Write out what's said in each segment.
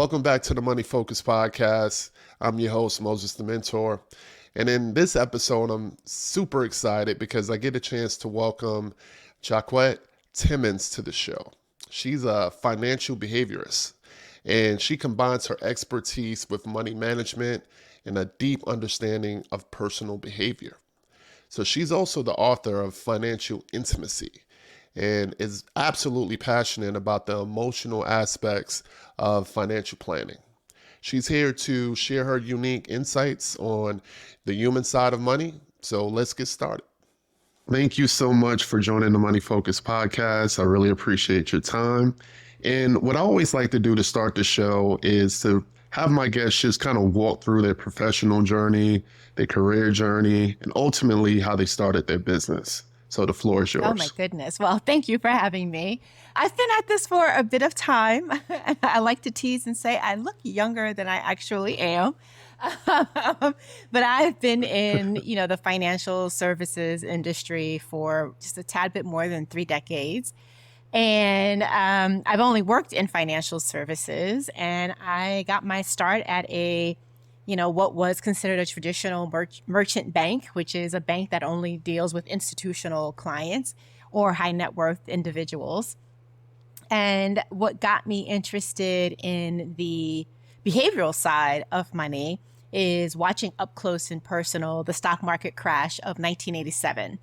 Welcome back to the Money Focus Podcast. I'm your host, Moses the Mentor. And in this episode, I'm super excited because I get a chance to welcome Jacquette Timmons to the show. She's a financial behaviorist, and she combines her expertise with money management and a deep understanding of personal behavior. So she's also the author of Financial Intimacy and is absolutely passionate about the emotional aspects of financial planning. She's here to share her unique insights on the human side of money. So let's get started. Thank you so much for joining the Money Focus podcast. I really appreciate your time. And what I always like to do to start the show is to have my guests just kind of walk through their professional journey, their career journey, and ultimately how they started their business. So the floor is yours. Oh my goodness. Well, thank you for having me. I've been at this for a bit of time. I like to tease and say I look younger than I actually am. But I've been in, the financial services industry for just a tad bit more than 3 decades. And I've only worked in financial services, and I got my start at what was considered a traditional merchant bank, which is a bank that only deals with institutional clients or high net worth individuals. And what got me interested in the behavioral side of money is watching up close and personal the stock market crash of 1987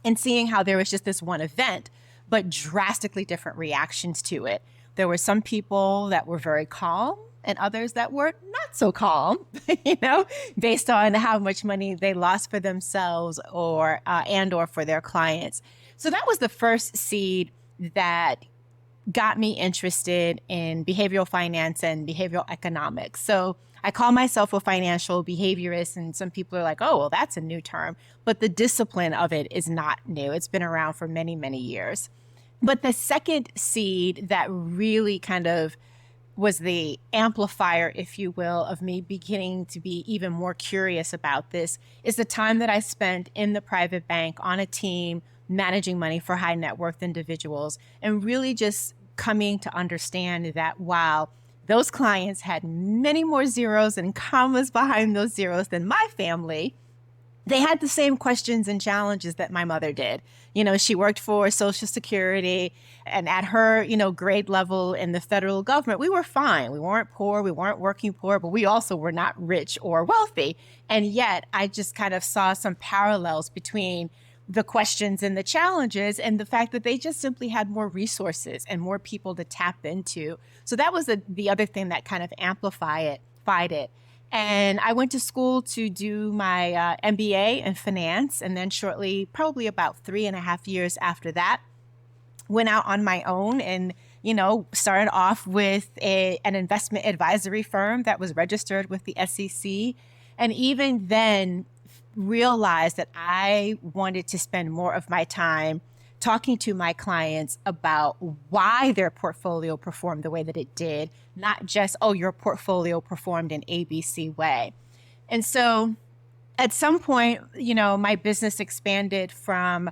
and seeing how there was just this one event, but drastically different reactions to it. There were some people that were very calm and others that were not so calm, based on how much money they lost for themselves or for their clients. So that was the first seed that got me interested in behavioral finance and behavioral economics. So I call myself a financial behaviorist, and some people are like, oh, well, that's a new term. But the discipline of it is not new. It's been around for many, many years. But the second seed that really kind of was the amplifier, if you will, of me beginning to be even more curious about this is the time that I spent in the private bank on a team managing money for high net worth individuals, and really just coming to understand that, wow, those clients had many more zeros and commas behind those zeros than my family. They had the same questions and challenges that my mother did. She worked for Social Security, and at her, grade level in the federal government, we were fine. We weren't poor. We weren't working poor, but we also were not rich or wealthy. And yet I just kind of saw some parallels between the questions and the challenges and the fact that they just simply had more resources and more people to tap into. So that was the other thing that kind of amplified it. And I went to school to do my MBA in finance. And then shortly, probably about 3.5 years after that, went out on my own and, started off with an investment advisory firm that was registered with the SEC. And even then realized that I wanted to spend more of my time talking to my clients about why their portfolio performed the way that it did, not just, oh, your portfolio performed in ABC way. And so at some point, my business expanded from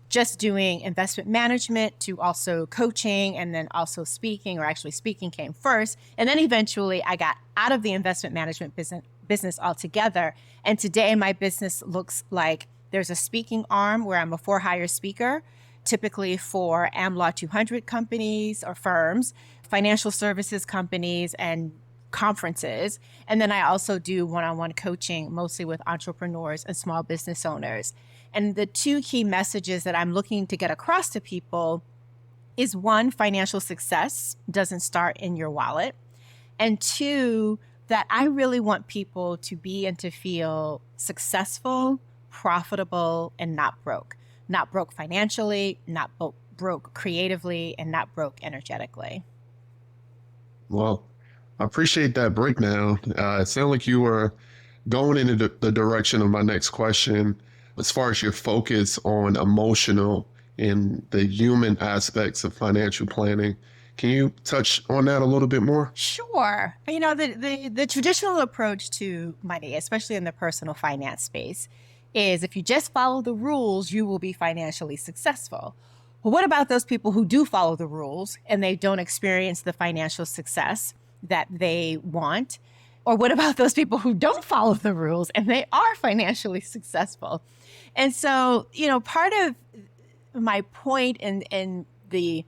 just doing investment management to also coaching and then also speaking, or actually speaking came first. And then eventually I got out of the investment management business altogether. And today my business looks like there's a speaking arm where I'm a for-hire speaker, typically for AmLaw 200 companies or firms, financial services companies, and conferences. And then I also do one-on-one coaching, mostly with entrepreneurs and small business owners. And the 2 key messages that I'm looking to get across to people is 1, financial success doesn't start in your wallet. And 2, that I really want people to be and to feel successful, profitable, and not broke. Not broke financially, not broke creatively, and not broke energetically. Well, I appreciate that breakdown. It sounded like you were going into the direction of my next question as far as your focus on emotional and the human aspects of financial planning. Can you touch on that a little bit more? Sure. The traditional approach to money, especially in the personal finance space, is if you just follow the rules, you will be financially successful. Well, what about those people who do follow the rules and they don't experience the financial success? that they want? Or what about those people who don't follow the rules and they are financially successful? And so, part of my point in the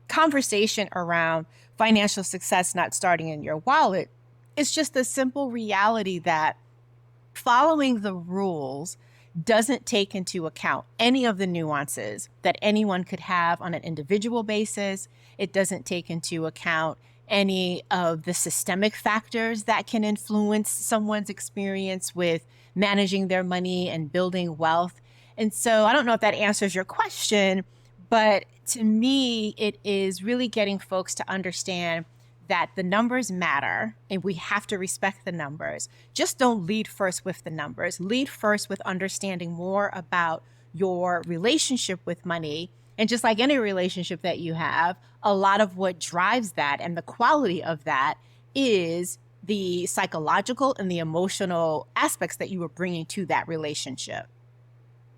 conversation around financial success not starting in your wallet is just the simple reality that following the rules doesn't take into account any of the nuances that anyone could have on an individual basis. It doesn't take into account any of the systemic factors that can influence someone's experience with managing their money and building wealth. And so I don't know if that answers your question, but to me, it is really getting folks to understand that the numbers matter and we have to respect the numbers. Just don't lead first with the numbers. Lead first with understanding more about your relationship with money. And just like any relationship that you have, a lot of what drives that and the quality of that is the psychological and the emotional aspects that you are bringing to that relationship.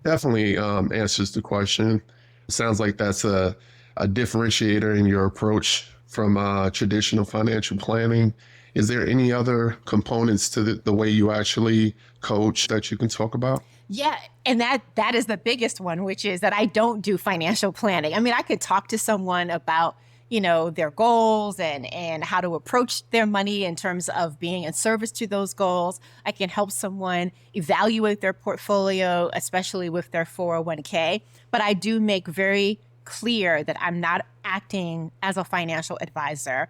Definitely answers the question. Sounds like that's a differentiator in your approach from traditional financial planning. Is there any other components to the way you actually coach that you can talk about? Yeah, and that is the biggest one, which is that I don't do financial planning. I mean, I could talk to someone about, their goals and how to approach their money in terms of being in service to those goals. I can help someone evaluate their portfolio, especially with their 401k. But I do make very clear that I'm not acting as a financial advisor,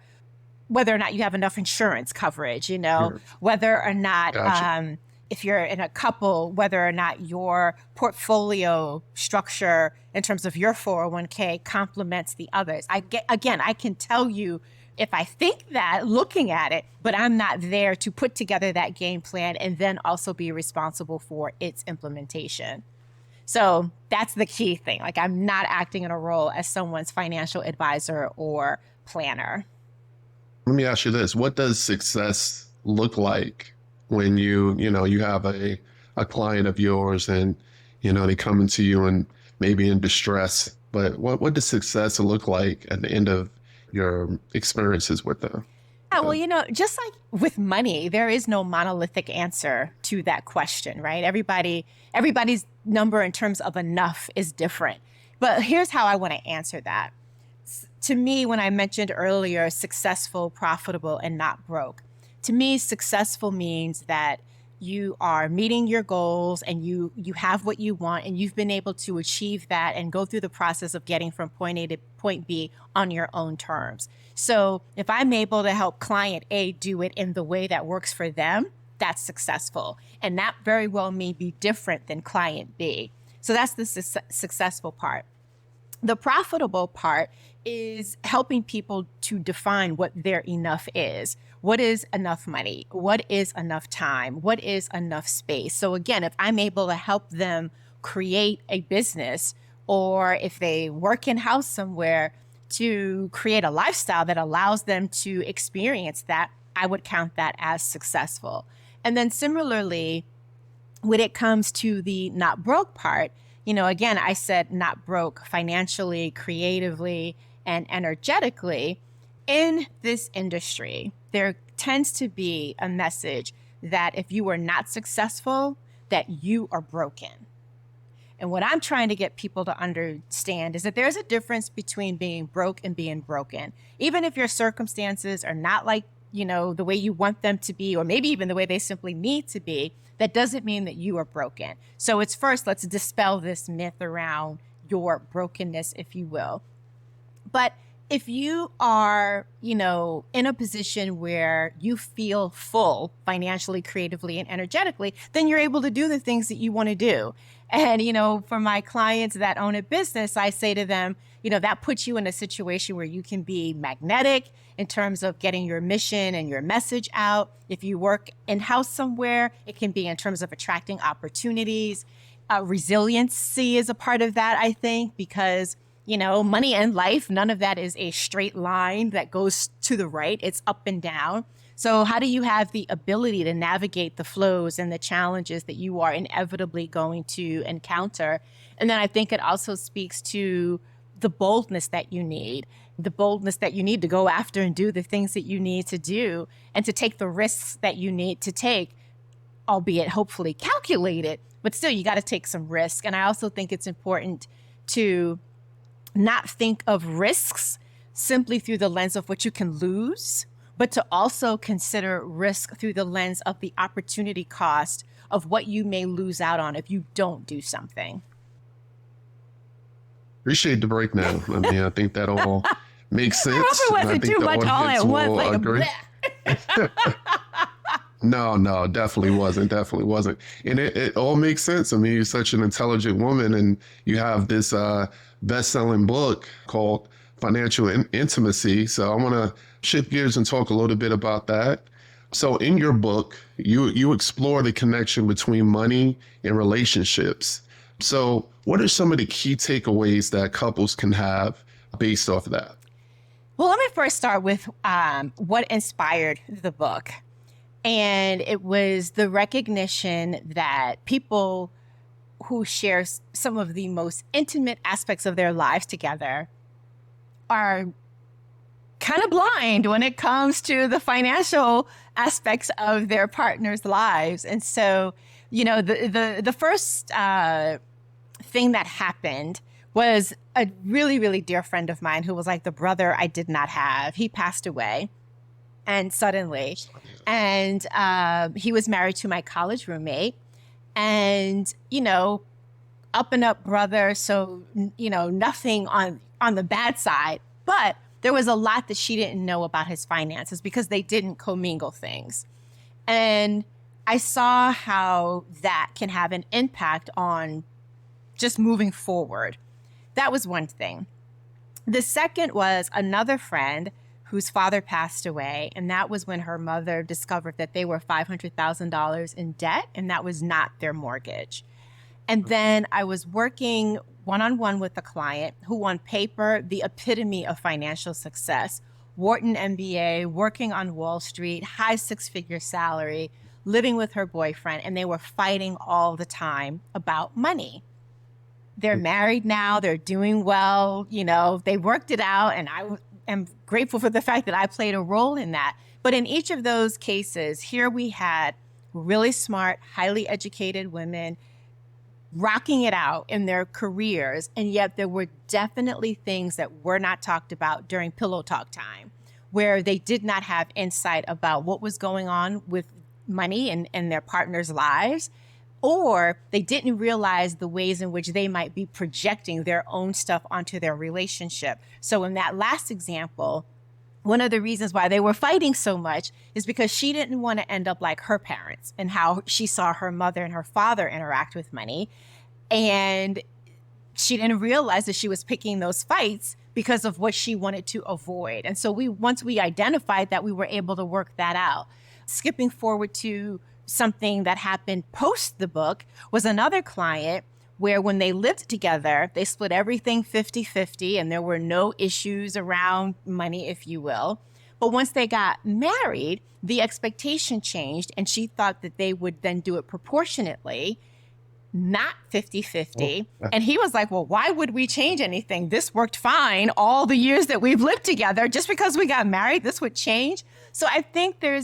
whether or not you have enough insurance coverage, Sure. whether or not, Gotcha. if you're in a couple, whether or not your portfolio structure in terms of your 401k complements the others. I can tell you if I think that looking at it, but I'm not there to put together that game plan and then also be responsible for its implementation. So that's the key thing. Like, I'm not acting in a role as someone's financial advisor or planner. Let me ask you this. What does success look like when you have a client of yours and, they come into you and maybe in distress, but what does success look like at the end of your experiences with them? Yeah, well, just like with money, there is no monolithic answer to that question, right? Everybody's number in terms of enough is different. But here's how I want to answer that. To me, when I mentioned earlier, successful, profitable, and not broke, to me, successful means that you are meeting your goals and you have what you want and you've been able to achieve that and go through the process of getting from point A to point B on your own terms. So if I'm able to help client A do it in the way that works for them, that's successful. And that very well may be different than client B. So that's the successful part. The profitable part is helping people to define what their enough is. What is enough money? What is enough time? What is enough space? So again, if I'm able to help them create a business, or if they work in-house somewhere to create a lifestyle that allows them to experience that, I would count that as successful. And then similarly, when it comes to the not broke part, again, I said not broke financially, creatively, and energetically. In this industry, there tends to be a message that if you are not successful, that you are broken. And what I'm trying to get people to understand is that there's a difference between being broke and being broken. Even if your circumstances are not like, the way you want them to be, or maybe even the way they simply need to be, that doesn't mean that you are broken. So it's first, let's dispel this myth around your brokenness, if you will. But if you are, in a position where you feel full financially, creatively, and energetically, then you're able to do the things that you want to do. And, for my clients that own a business, I say to them, that puts you in a situation where you can be magnetic in terms of getting your mission and your message out. If you work in-house somewhere, it can be in terms of attracting opportunities. Resiliency is a part of that, I think, because money and life, none of that is a straight line that goes to the right. It's up and down. So how do you have the ability to navigate the flows and the challenges that you are inevitably going to encounter? And then I think it also speaks to the boldness that you need, to go after and do the things that you need to do and to take the risks that you need to take, albeit hopefully calculated, but still you got to take some risk. And I also think it's important to not think of risks simply through the lens of what you can lose, but to also consider risk through the lens of the opportunity cost of what you may lose out on if you don't do something. Appreciate the breakdown. I mean, I think that all makes sense. I hope it wasn't too much all at once, like agree. No, definitely wasn't. And it all makes sense. I mean, you're such an intelligent woman, and you have this best-selling book called Financial Intimacy. So I want to shift gears and talk a little bit about that. So in your book, you explore the connection between money and relationships. So what are some of the key takeaways that couples can have based off of that? Well, let me first start with what inspired the book. And it was the recognition that people who share some of the most intimate aspects of their lives together are kind of blind when it comes to the financial aspects of their partner's lives. And so, the first thing that happened was a really, really dear friend of mine who was like the brother I did not have. He passed away. And suddenly, and he was married to my college roommate, and up and up brother, so nothing on the bad side, but there was a lot that she didn't know about his finances because they didn't commingle things. And I saw how that can have an impact on just moving forward. That was one thing. The second was another friend whose father passed away. And that was when her mother discovered that they were $500,000 in debt, and that was not their mortgage. And then I was working one-on-one with a client who on paper, the epitome of financial success, Wharton MBA, working on Wall Street, high six-figure salary, living with her boyfriend, and they were fighting all the time about money. They're married now, they're doing well, they worked it out, and I am grateful for the fact that I played a role in that. But in each of those cases, here we had really smart, highly educated women rocking it out in their careers. And yet there were definitely things that were not talked about during pillow talk time, where they did not have insight about what was going on with money in their partners' lives, or they didn't realize the ways in which they might be projecting their own stuff onto their relationship. So in that last example, one of the reasons why they were fighting so much is because she didn't want to end up like her parents and how she saw her mother and her father interact with money. And she didn't realize that she was picking those fights because of what she wanted to avoid. And so once we identified that, we were able to work that out. Skipping forward to something that happened post the book was another client where when they lived together, they split everything 50-50 and there were no issues around money, if you will. But once they got married, the expectation changed and she thought that they would then do it proportionately, not 50-50. And he was like, well, why would we change anything? This worked fine all the years that we've lived together. Just because we got married, this would change. So I think there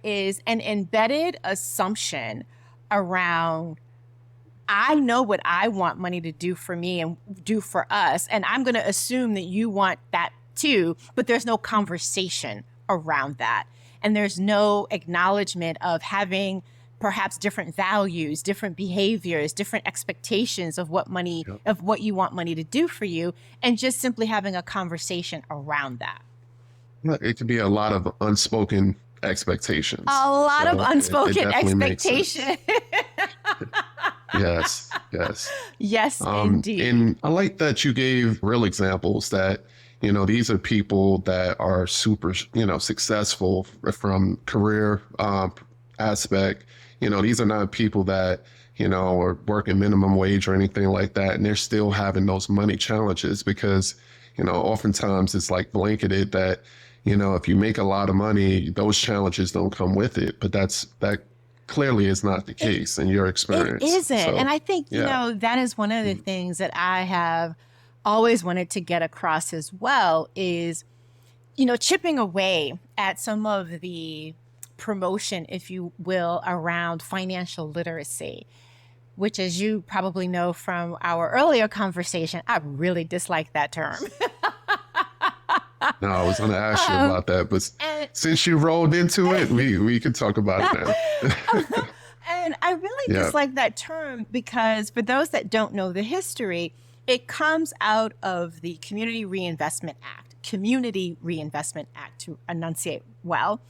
is an embedded assumption around, I know what I want money to do for me and do for us, and I'm going to assume that you want that too, but there's no conversation around that. And there's no acknowledgement of having perhaps different values, different behaviors, different expectations of what money, of what you want money to do for you, and just simply having a conversation around that. It could be a lot of unspoken expectations. A lot of unspoken expectation. Yes. Yes, indeed. And I like that you gave real examples that, these are people that are super, successful from career aspect. These are not people that, are working minimum wage or anything like that. And they're still having those money challenges because, oftentimes it's like blanketed that, if you make a lot of money, those challenges don't come with it. But that clearly is not the case in your experience. It isn't. So, and I think, that is one of the things that I have always wanted to get across as well is, chipping away at some of the promotion, if you will, around financial literacy, which, as you probably know from our earlier conversation, I really dislike that term. No, I was going to ask you um, about that, but and since you rolled into it, we can talk about it now. And I really Yeah. dislike that term because, for those that don't know the history, it comes out of the Community Reinvestment Act, to enunciate well.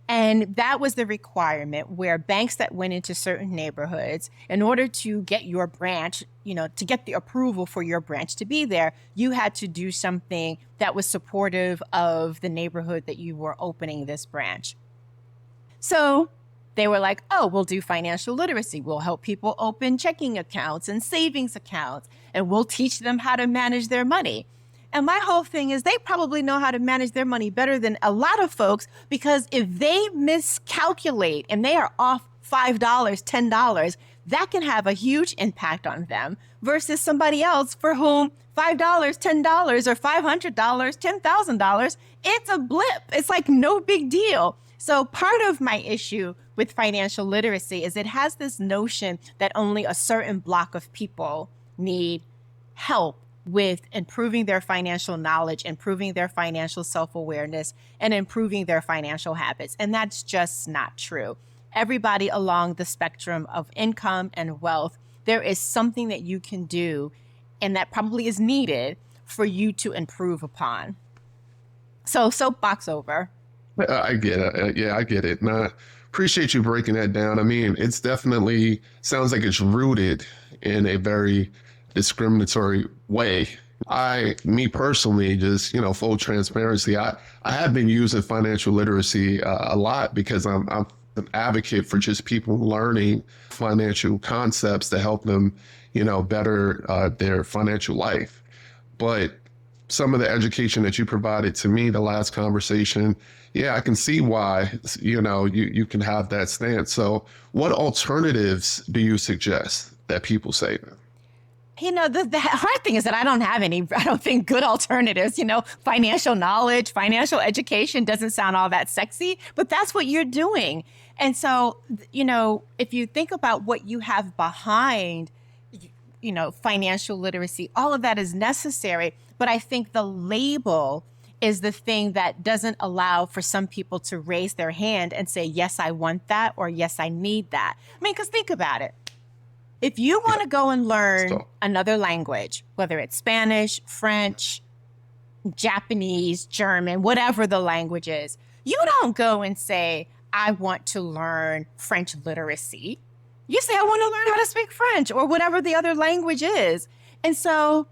And that was the requirement where banks that went into certain neighborhoods, in order to get your branch, to get the approval for your branch to be there, you had to do something that was supportive of the neighborhood that you were opening this branch. So they were like, oh, we'll do financial literacy. We'll help people open checking accounts and savings accounts, and we'll teach them how to manage their money. And my whole thing is they probably know how to manage their money better than a lot of folks, because if they miscalculate and they are off $5, $10, that can have a huge impact on them versus somebody else for whom $5, $10, or $500, $10,000, it's a blip. It's like no big deal. So part of my issue with financial literacy is it has this notion that only a certain block of people need help with improving their financial knowledge, improving their financial self-awareness, and improving their financial habits. And that's just not true. Everybody along the spectrum of income and wealth, there is something that you can do and that probably is needed for you to improve upon. So soapbox over. I get it. Yeah, I get it. And I appreciate you breaking that down. I mean, it's definitely sounds like it's rooted in a very discriminatory way. Me personally, just, full transparency, I have been using financial literacy a lot because I'm an advocate for just people learning financial concepts to help them, better their financial life. But some of the education that you provided to me, the last conversation, yeah, I can see why, you can have that stance. So what alternatives do you suggest that people say? The hard thing is that I don't have any, I don't think, good alternatives. Financial knowledge, financial education doesn't sound all that sexy, but that's what you're doing. And so, if you think about what you have behind, financial literacy, all of that is necessary. But I think the label is the thing that doesn't allow for some people to raise their hand and say, yes, I want that, or yes, I need that. I mean, because think about it. If you want to go and learn another language, whether it's Spanish, French, Japanese, German, whatever the language is, you don't go and say, I want to learn French literacy. You say, I want to learn how to speak French, or whatever the other language is. And so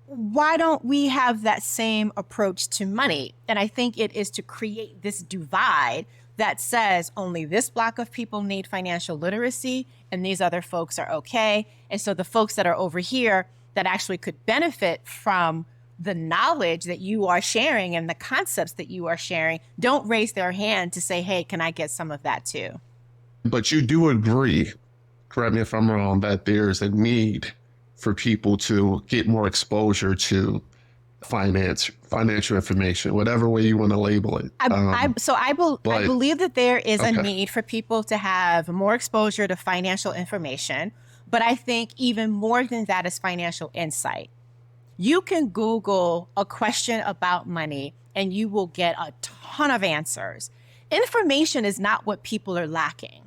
why don't we have that same approach to money? And I think it is to create this divide that says only this block of people need financial literacy and these other folks are okay. And so the folks that are over here that actually could benefit from the knowledge that you are sharing and the concepts that you are sharing don't raise their hand to say, hey, can I get some of that too? But you do agree, correct me if I'm wrong, that there's a need for people to get more exposure to financial information, whatever way you want to label it. I believe that there is a need for people to have more exposure to financial information, but I think even more than that is financial insight. You can Google a question about money and you will get a ton of answers. Information is not what people are lacking.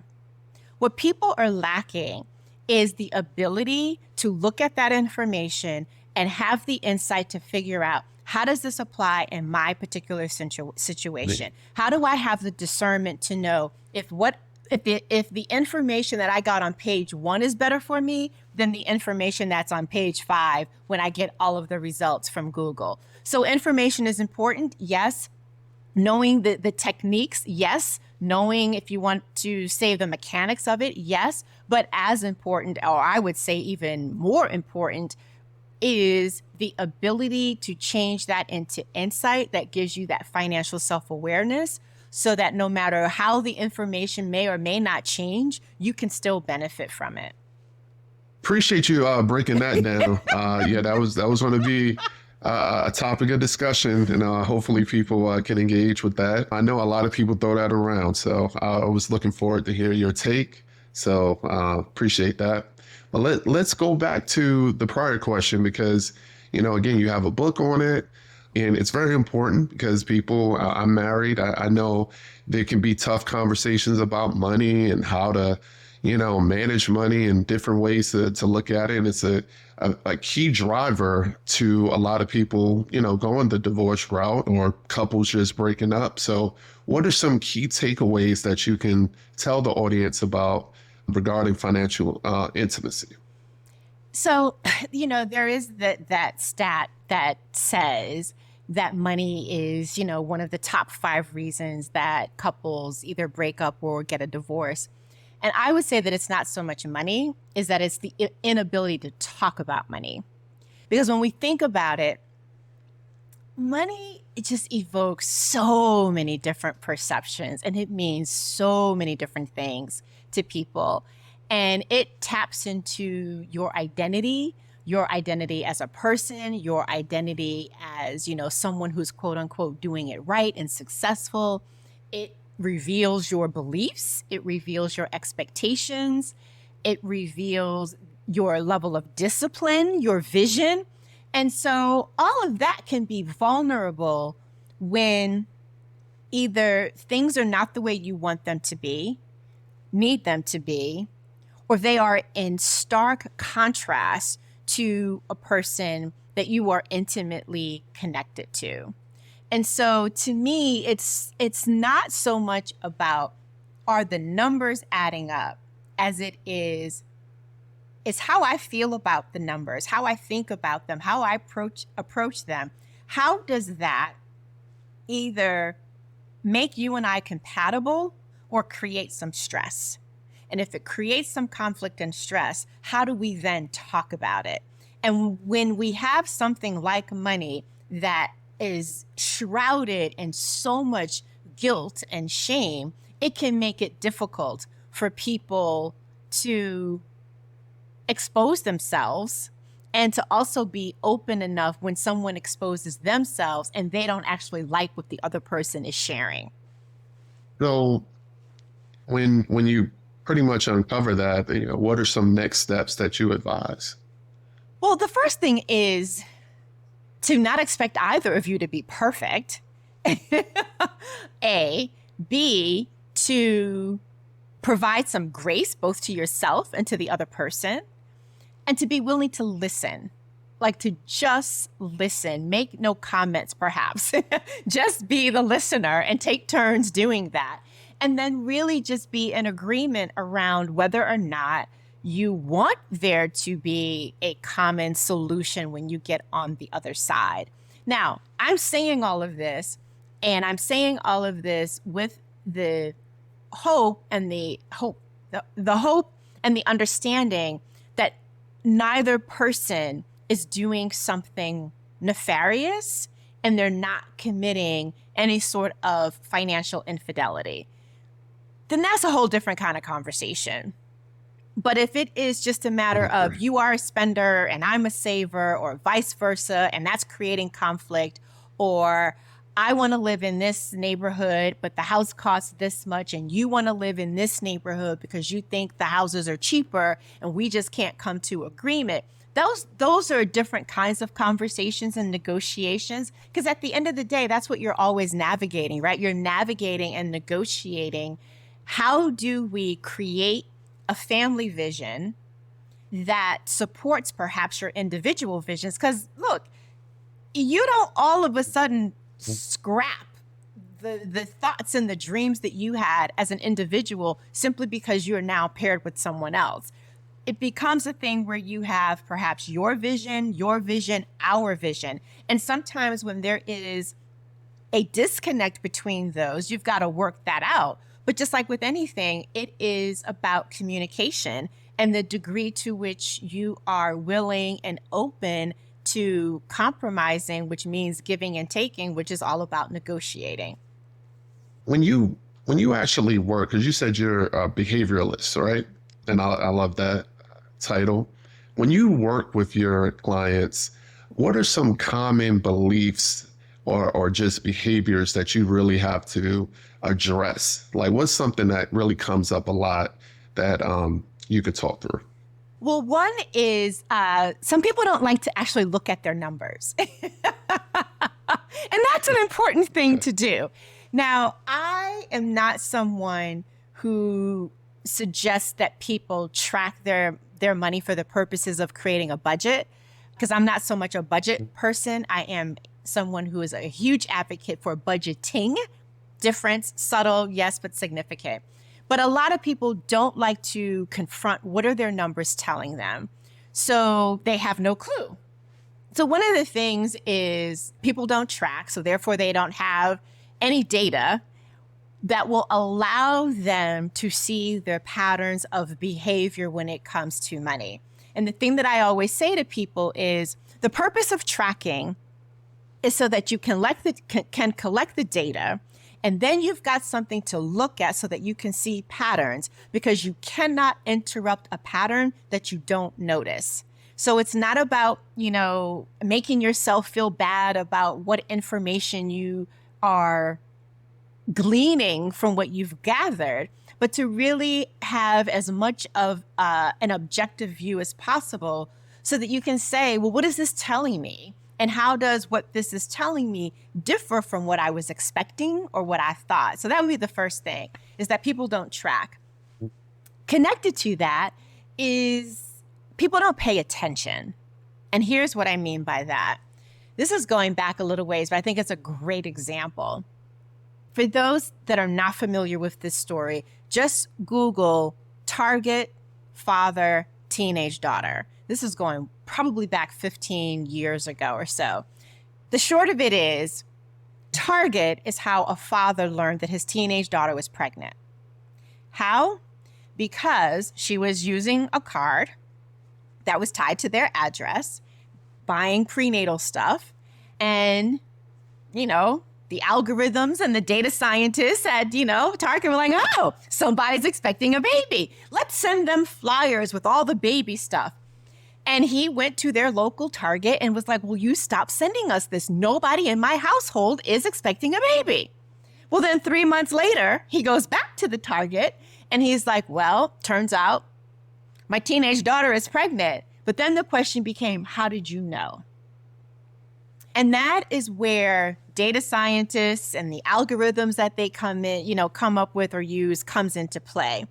What people are lacking is the ability to look at that information and have the insight to figure out, how does this apply in my particular situation? How do I have the discernment to know if the information that I got on page 1 is better for me than the information that's on page 5 when I get all of the results from Google? So information is important, yes. Knowing the techniques, yes. Knowing if you want to say the mechanics of it, yes. But as important, or I would say even more important, is the ability to change that into insight that gives you that financial self-awareness, so that no matter how the information may or may not change, you can still benefit from it. Appreciate you breaking that down. Yeah, that was going to be a topic of discussion, and hopefully people can engage with that. I know a lot of people throw that around, so I was looking forward to hear your take. So appreciate that. But let's go back to the prior question because, again, you have a book on it. And it's very important because people, I'm married. I know there can be tough conversations about money and how to, manage money and different ways to look at it. And it's a key driver to a lot of people, going the divorce route or couples just breaking up. So what are some key takeaways that you can tell the audience about regarding financial intimacy? So, there is that stat that says that money is, one of the top 5 reasons that couples either break up or get a divorce. And I would say that it's not so much money, is that it's the inability to talk about money. Because when we think about it, money, it just evokes so many different perceptions and it means so many different things to people. And it taps into your identity as a person, your identity as, someone who's quote unquote doing it right and successful. It reveals your beliefs. It reveals your expectations. It reveals your level of discipline, your vision. And so all of that can be vulnerable when either things are not the way you want them to be, need them to be, or they are in stark contrast to a person that you are intimately connected to. And so to me, it's not so much about are the numbers adding up as it is, it's how I feel about the numbers, how I think about them, how I approach them. How does that either make you and I compatible or create some stress? And if it creates some conflict and stress, how do we then talk about it? And when we have something like money that is shrouded in so much guilt and shame, it can make it difficult for people to expose themselves and to also be open enough when someone exposes themselves and they don't actually like what the other person is sharing. So when you pretty much uncover that, what are some next steps that you advise? Well, the first thing is to not expect either of you to be perfect. A. B, to provide some grace both to yourself and to the other person, and to be willing to listen. Like to just listen, make no comments perhaps, just be the listener and take turns doing that. And then really just be in agreement around whether or not you want there to be a common solution when you get on the other side. Now, I'm saying all of this, and I'm saying all of this with the hope and the hope and the understanding that neither person is doing something nefarious and they're not committing any sort of financial infidelity. Then that's a whole different kind of conversation. But if it is just a matter of you are a spender and I'm a saver, or vice versa, and that's creating conflict, or I want to live in this neighborhood, but the house costs this much, and you want to live in this neighborhood because you think the houses are cheaper and we just can't come to agreement. Those are different kinds of conversations and negotiations, because at the end of the day, that's what you're always navigating, right? You're navigating and negotiating. How do we create a family vision that supports perhaps your individual visions? Because look, you don't all of a sudden scrap the thoughts and the dreams that you had as an individual simply because you're now paired with someone else. It becomes a thing where you have perhaps your vision, our vision. And sometimes when there is a disconnect between those, you've got to work that out. But just like with anything, it is about communication and the degree to which you are willing and open to compromising, which means giving and taking, which is all about negotiating. When you actually work, because you said you're a behavioralist, right? And I love that title. when you work with your clients, what are some common beliefs or just behaviors that you really have to address? Like, what's something that really comes up a lot that you could talk through? Well, one is some people don't like to actually look at their numbers. And that's an important thing to do. Now, I am not someone who suggests that people track their money for the purposes of creating a budget, because I'm not so much a budget person. I am someone who is a huge advocate for budgeting. Difference, subtle, yes, but significant. But a lot of people don't like to confront what are their numbers telling them. So they have no clue. So one of the things is people don't track, so therefore they don't have any data that will allow them to see their patterns of behavior when it comes to money. And the thing that I always say to people is the purpose of tracking is so that you can collect the data, and then you've got something to look at so that you can see patterns, because you cannot interrupt a pattern that you don't notice. So it's not about, making yourself feel bad about what information you are gleaning from what you've gathered, but to really have as much of an objective view as possible so that you can say, well, what is this telling me? And how does what this is telling me differ from what I was expecting or what I thought? So that would be the first thing, is that people don't track. Connected to that is people don't pay attention. And here's what I mean by that. This is going back a little ways, but I think it's a great example. For those that are not familiar with this story, just Google Target, father, teenage daughter. This is going probably back 15 years ago or so. The short of it is, Target is how a father learned that his teenage daughter was pregnant. How? Because she was using a card that was tied to their address, buying prenatal stuff, and, the algorithms and the data scientists at, Target were like, oh, somebody's expecting a baby. Let's send them flyers with all the baby stuff. And he went to their local Target and was like, will you stop sending us this? Nobody in my household is expecting a baby. Well, then 3 months later, he goes back to the Target and he's like, well, turns out my teenage daughter is pregnant. But then the question became, how did you know? And that is where data scientists and the algorithms that they come up with or use comes into play.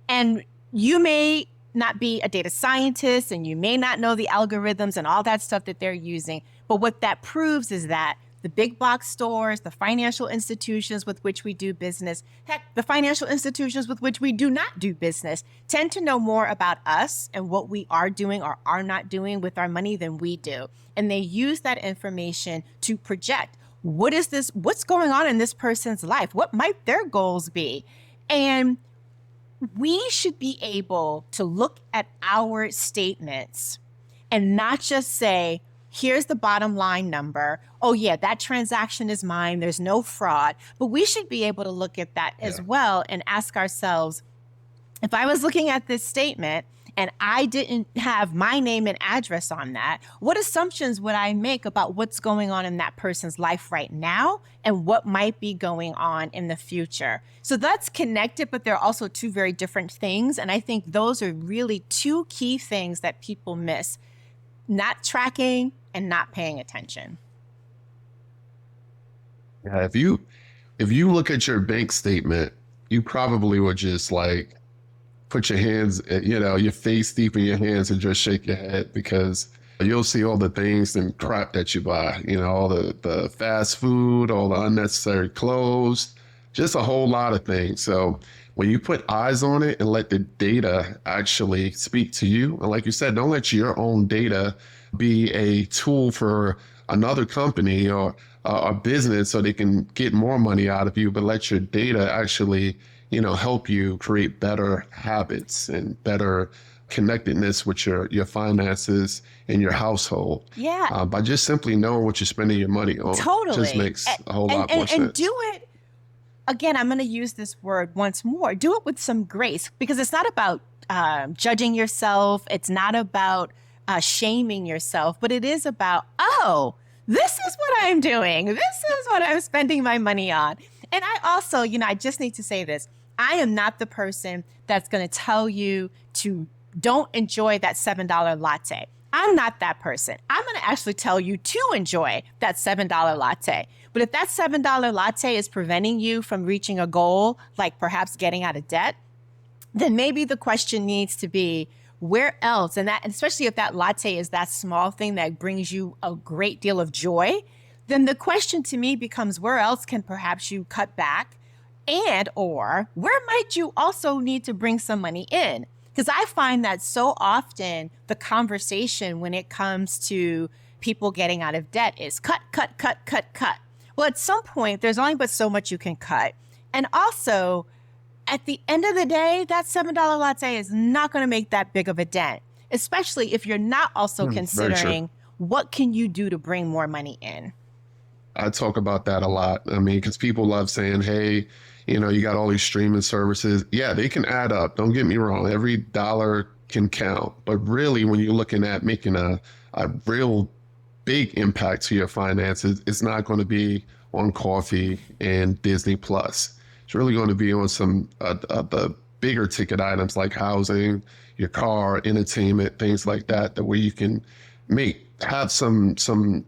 And you may not be a data scientist and you may not know the algorithms and all that stuff that they're using. But what that proves is that the big box stores, the financial institutions with which we do business, heck, the financial institutions with which we do not do business, tend to know more about us and what we are doing or are not doing with our money than we do. And they use that information to project, what's going on in this person's life? What might their goals be? And we should be able to look at our statements and not just say, here's the bottom line number. Oh yeah, that transaction is mine. There's no fraud. But we should be able to look at that as well and ask ourselves, if I was looking at this statement and I didn't have my name and address on that, what assumptions would I make about what's going on in that person's life right now and what might be going on in the future? So that's connected, but they're also two very different things. And I think those are really two key things that people miss: not tracking and not paying attention. Yeah, if you look at your bank statement, you probably would just like put your hands, your face deep in your hands and just shake your head, because you'll see all the things and crap that you buy, all the fast food, all the unnecessary clothes, just a whole lot of things. So when you put eyes on it and let the data actually speak to you, and like you said, don't let your own data be a tool for another company or a business so they can get more money out of you, but let your data actually help you create better habits and better connectedness with your finances and your household. Yeah. By just simply knowing what you're spending your money on. Totally. Just makes a whole lot more sense. And do it, again, I'm going to use this word once more, do it with some grace, because it's not about judging yourself. It's not about shaming yourself, but it is about, oh, this is what I'm doing. This is what I'm spending my money on. And I also, I just need to say this. I am not the person that's going to tell you to don't enjoy that $7 latte. I'm not that person. I'm going to actually tell you to enjoy that $7 latte. But if that $7 latte is preventing you from reaching a goal, like perhaps getting out of debt, then maybe the question needs to be, where else? And especially if that latte is that small thing that brings you a great deal of joy, then the question to me becomes, where else can perhaps you cut back? Or where might you also need to bring some money in? Because I find that so often the conversation when it comes to people getting out of debt is cut, cut, cut, cut, cut. Well, at some point, there's only but so much you can cut. And also, at the end of the day, that $7 latte is not going to make that big of a dent, especially if you're not also considering what can you do to bring more money in. I talk about that a lot. I mean, because people love saying, hey, you got all these streaming services. Yeah, they can add up. Don't get me wrong. Every dollar can count. But really, when you're looking at making a real big impact to your finances, it's not going to be on coffee and Disney Plus. It's really going to be on some the bigger ticket items like housing, your car, entertainment, things like that, where you can have some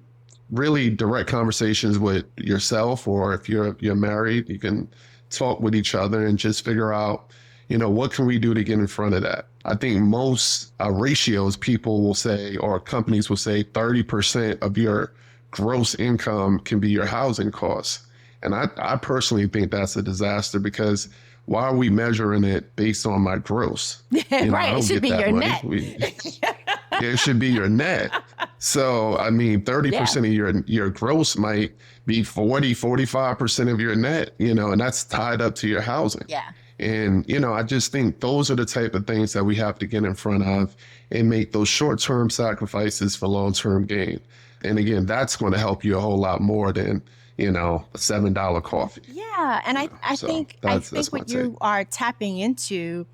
really direct conversations with yourself, or if you're married, you can talk with each other and just figure out, what can we do to get in front of that? I think most ratios people will say, or companies will say 30% of your gross income can be your housing costs. And I personally think that's a disaster, because why are we measuring it based on my gross? Right, it should be your net. It should be your net. So, I mean, 30% of your gross might be 45% of your net, and that's tied up to your housing. Yeah. And, I just think those are the type of things that we have to get in front of and make those short-term sacrifices for long-term gain. And again, that's going to help you a whole lot more than, a $7 coffee. Yeah. And I think what you are tapping into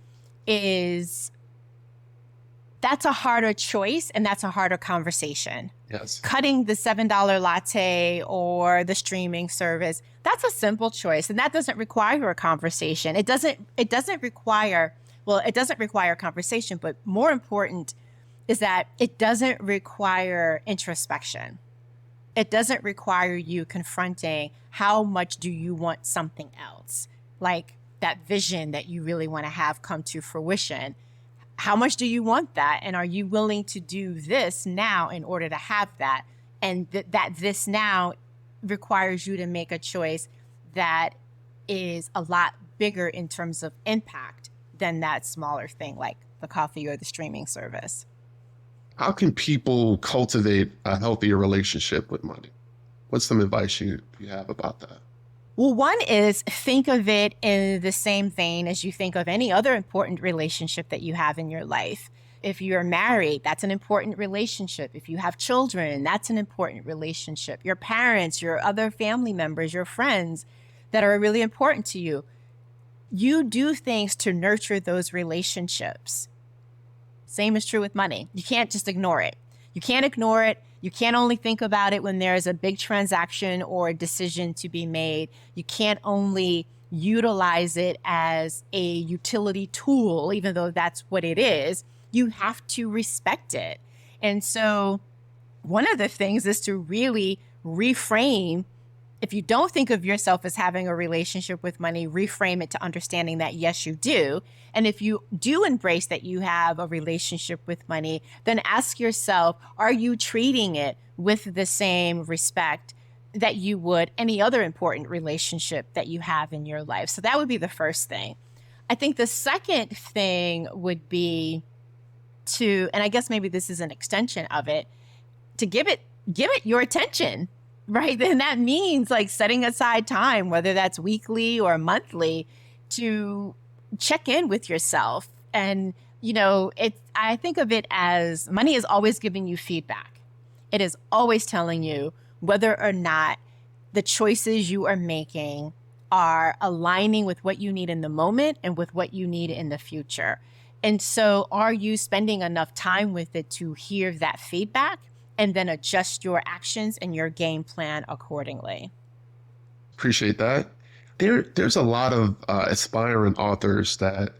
is that's a harder choice, and that's a harder conversation. Yes. Cutting the $7 latte or the streaming service, that's a simple choice, and that doesn't require a conversation. It doesn't require conversation, but more important is that it doesn't require introspection. It doesn't require you confronting how much do you want something else, like that vision that you really want to have come to fruition. How much do you want that? And are you willing to do this now in order to have that? And that this now requires you to make a choice that is a lot bigger in terms of impact than that smaller thing like the coffee or the streaming service. How can people cultivate a healthier relationship with money? What's some advice you have about that? Well, one is think of it in the same vein as you think of any other important relationship that you have in your life. If you're married, that's an important relationship. If you have children, that's an important relationship. Your parents, your other family members, your friends that are really important to you. You do things to nurture those relationships. Same is true with money. You can't just ignore it. You can't ignore it. You can't only think about it when there's a big transaction or a decision to be made. You can't only utilize it as a utility tool, even though that's what it is. You have to respect it. And so one of the things is to really reframe. If you don't think of yourself as having a relationship with money, reframe it to understanding that, yes, you do. And if you do embrace that you have a relationship with money, then ask yourself, are you treating it with the same respect that you would any other important relationship that you have in your life? So that would be the first thing. I think the second thing would be to, and I guess maybe this is an extension of it, to give it your attention. Right. Then that means like setting aside time, whether that's weekly or monthly, to check in with yourself. And, I think of it as money is always giving you feedback. It is always telling you whether or not the choices you are making are aligning with what you need in the moment and with what you need in the future. And so are you spending enough time with it to hear that feedback and then adjust your actions and your game plan accordingly? Appreciate that. There's a lot of aspiring authors that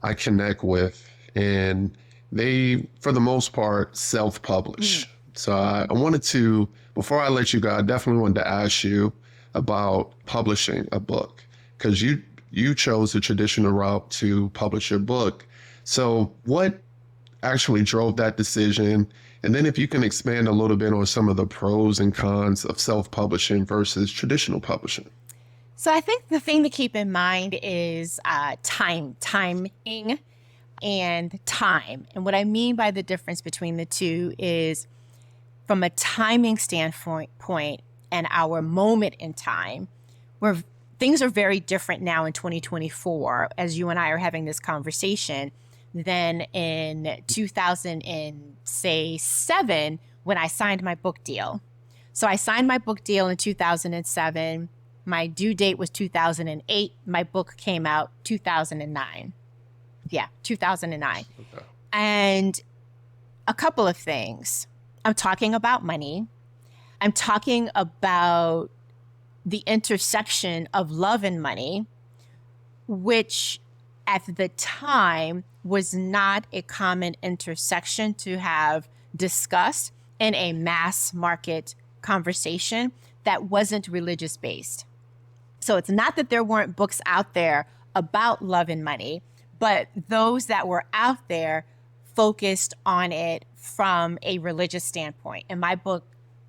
I connect with, and they, for the most part, self-publish. So I wanted to, before I let you go, I definitely wanted to ask you about publishing a book because you chose the traditional route to publish your book. So what actually drove that decision? And then if you can expand a little bit on some of the pros and cons of self-publishing versus traditional publishing. So I think the thing to keep in mind is timing and time. And what I mean by the difference between the two is from a timing standpoint and our moment in time, where things are very different now in 2024, as you and I are having this conversation, than in 2007 when I signed my book deal. So I signed my book deal in 2007. My due date was 2008. My book came out 2009. Yeah, 2009. Okay. And a couple of things. I'm talking about money. I'm talking about the intersection of love and money, which at the time was not a common intersection to have discussed in a mass market conversation that wasn't religious based. So it's not that there weren't books out there about love and money, but those that were out there focused on it from a religious standpoint. And my book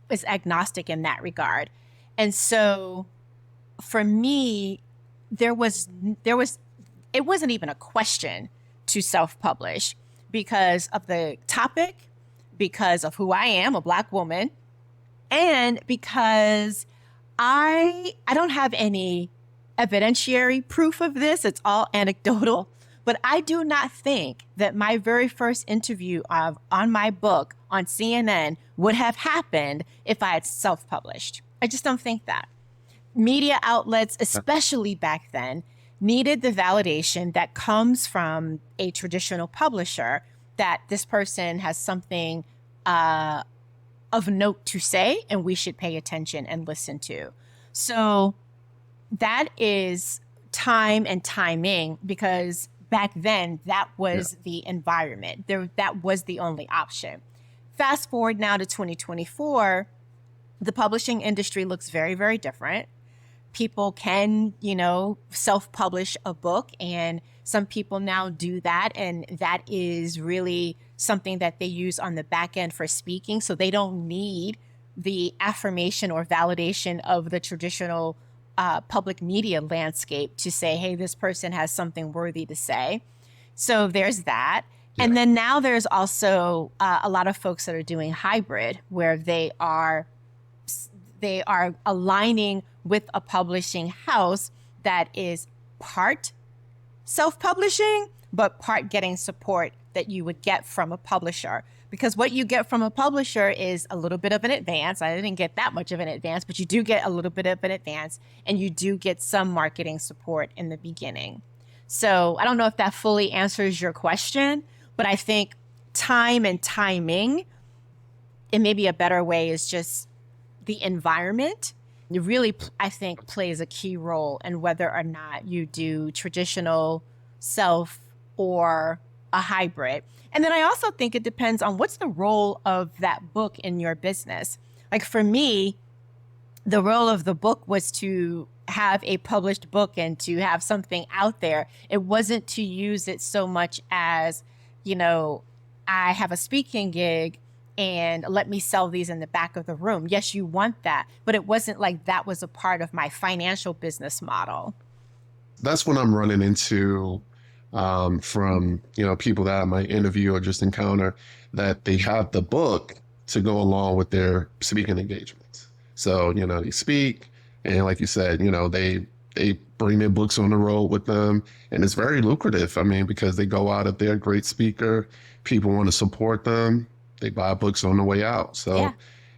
is agnostic in that regard. And so for me, it wasn't even a question to self-publish because of the topic, because of who I am, a Black woman, and because I don't have any evidentiary proof of this. It's all anecdotal. But I do not think that my very first interview on my book on CNN would have happened if I had self-published. I just don't think that. Media outlets, especially back then, needed the validation that comes from a traditional publisher that this person has something of note to say and we should pay attention and listen to. So that is time and timing, because back then that was the environment. That was the only option. Fast forward now to 2024, the publishing industry looks very, very different. People can, self-publish a book, and some people now do that. And that is really something that they use on the back end for speaking. So they don't need the affirmation or validation of the traditional public media landscape to say, hey, this person has something worthy to say. So there's that. Yeah. And then now there's also a lot of folks that are doing hybrid, where they are aligning with a publishing house that is part self-publishing, but part getting support that you would get from a publisher. Because what you get from a publisher is a little bit of an advance. I didn't get that much of an advance, but you do get a little bit of an advance, and you do get some marketing support in the beginning. So I don't know if that fully answers your question, but I think time and timing, and maybe a better way is just the environment. It really, I think, plays a key role in whether or not you do traditional self or a hybrid. And then I also think it depends on what's the role of that book in your business. Like for me, the role of the book was to have a published book and to have something out there. It wasn't to use it so much as, I have a speaking gig and let me sell these in the back of the room. Yes, you want that, but it wasn't like that was a part of my financial business model. That's what I'm running into from people that I might interview or just encounter, that they have the book to go along with their speaking engagements. So they speak, and like you said, they bring their books on the road with them, and it's very lucrative. I mean, because they go out if they're a great speaker, people want to support them. They buy books on the way out. So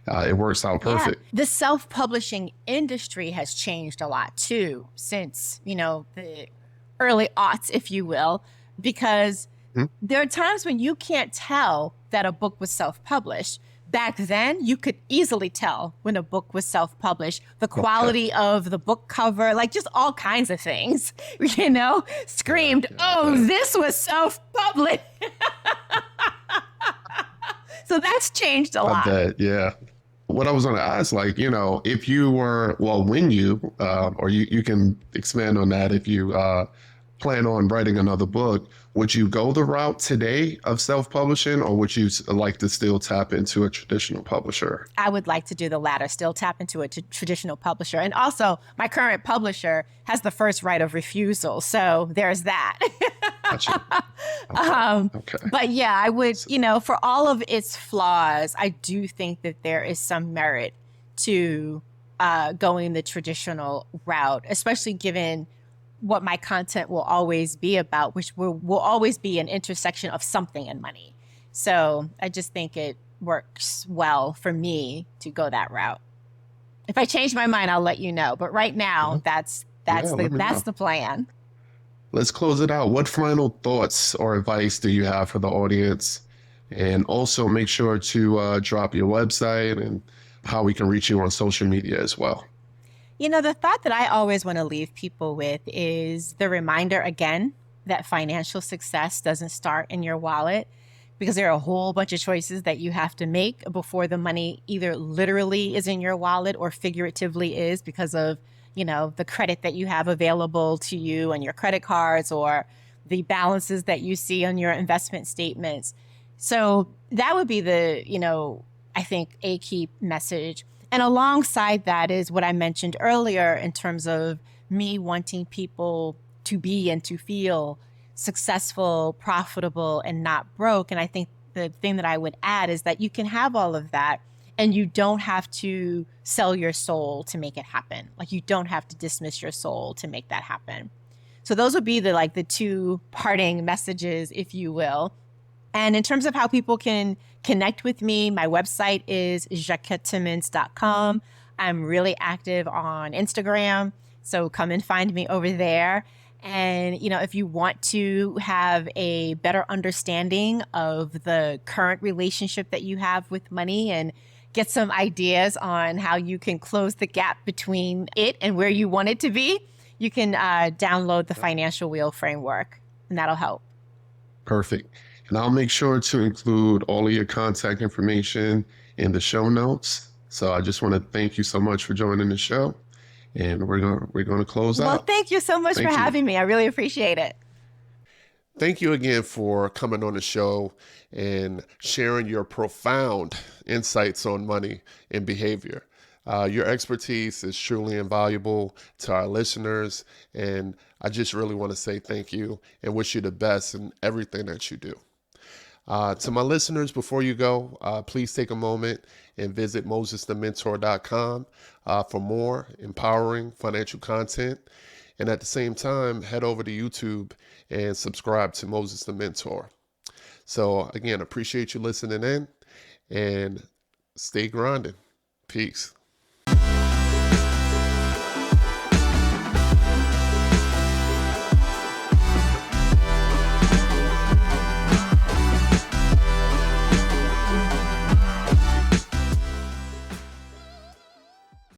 it works out perfect. Yeah. The self-publishing industry has changed a lot too since, the early aughts, if you will, because Mhm. There are times when you can't tell that a book was self-published. Back then, you could easily tell when a book was self-published. The Okay. quality of the book cover, like just all kinds of things, Yeah, screamed, yeah, I oh, bet. this was self-published. So that's changed a I lot. bet. Yeah. What I was going to ask, like, if you were, well, when you, or you can expand on that, if you plan on writing another book, would you go the route today of self-publishing, or would you like to still tap into a traditional publisher? I would like to do the latter, still tap into a traditional publisher. And also, my current publisher has the first right of refusal. So there's that. Gotcha. Okay. um, Okay. but yeah, I would, So, for all of its flaws, I do think that there is some merit to going the traditional route, especially given what my content will always be about, which will always be an intersection of something and money. So I just think it works well for me to go that route. If I change my mind, I'll let you know. But right yeah, now, that's yeah, that's the let me that's know. the plan. Let's close it out. What final thoughts or advice do you have for the audience? And also make sure to drop your website and how we can reach you on social media as well. The thought that I always want to leave people with is the reminder again that financial success doesn't start in your wallet, because there are a whole bunch of choices that you have to make before the money either literally is in your wallet or figuratively is because of, the credit that you have available to you on your credit cards or the balances that you see on your investment statements. So that would be I think a key message. And alongside that is what I mentioned earlier in terms of me wanting people to be and to feel successful, profitable, and not broke. And I think the thing that I would add is that you can have all of that and you don't have to sell your soul to make it happen. Like you don't have to dismiss your soul to make that happen. So those would be the two parting messages, if you will. And in terms of how people can connect with me, my website is jacquettetimmons.com. I'm really active on Instagram, so come and find me over there. And, if you want to have a better understanding of the current relationship that you have with money and get some ideas on how you can close the gap between it and where you want it to be, you can download the Financial Wheel framework, and that'll help. Perfect. And I'll make sure to include all of your contact information in the show notes. So I just want to thank you so much for joining the show. And we're gonna close Well, out. thank you so much for Thank you. having me. I really appreciate it. Thank you again for coming on the show and sharing your profound insights on money and behavior. Your expertise is truly invaluable to our listeners, and I just really want to say thank you and wish you the best in everything that you do. To my listeners, before you go, please take a moment and visit mosesthementor.com for more empowering financial content. And at the same time, head over to YouTube and subscribe to Moses the Mentor. So again, appreciate you listening in and stay grinding. Peace.